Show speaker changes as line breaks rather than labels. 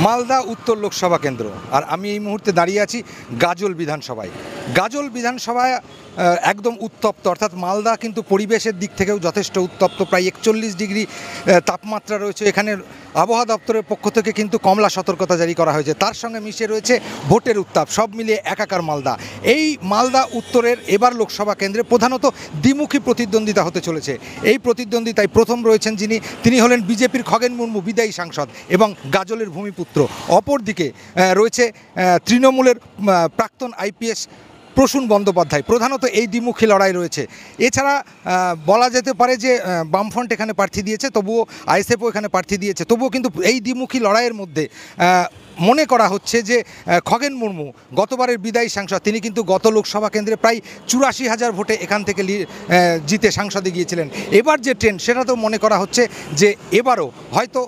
মালদা উত্তর লোকসভা কেন্দ্র, আর আমি এই মুহূর্তে দাঁড়িয়ে আছি গাজল বিধানসভায়। গাজল বিধানসভায় একদম উত্তপ্ত, অর্থাৎ মালদা কিন্তু পরিবেশের দিক থেকেও যথেষ্ট উত্তপ্ত। প্রায় 41 ডিগ্রি তাপমাত্রা রয়েছে। এখানের আবহাওয়া দপ্তরের পক্ষ থেকে কিন্তু কমলা সতর্কতা জারি করা হয়েছে। তার সঙ্গে মিশে রয়েছে ভোটের উত্তাপ, সব মিলিয়ে একাকার মালদা। এই মালদা উত্তরের এবার লোকসভা কেন্দ্রে প্রধানত দ্বিমুখী প্রতিদ্বন্দ্বিতা হতে চলেছে। এই প্রতিদ্বন্দ্বিতায় প্রথম রয়েছেন তিনি হলেন বিজেপির খগেন মুর্মু, বিদায়ী সাংসদ এবং গাজলের ভূমিপুত্র। অপরদিকে রয়েছে তৃণমূলের প্রাক্তন আইপিএস প্রসূন বন্দ্যোপাধ্যায়। প্রধানত এই দ্বিমুখী লড়াই রয়েছে। এছাড়া বলা যেতে পারে যে বামফ্রন্ট এখানে প্রার্থী দিয়েছে, তবুও আইএসএফও এখানে প্রার্থী দিয়েছে। তবুও কিন্তু এই দ্বিমুখী লড়াইয়ের মধ্যে মনে করা হচ্ছে যে খগেন মুর্মু, গতবারের বিদায়ী সাংসদ, তিনি কিন্তু গত লোকসভা কেন্দ্রে প্রায় 84,000 ভোটে এখান থেকে জিতে সাংসদে গিয়েছিলেন। এবার যে ট্রেন্ড, সেটা তো মনে করা হচ্ছে যে এবারও হয়তো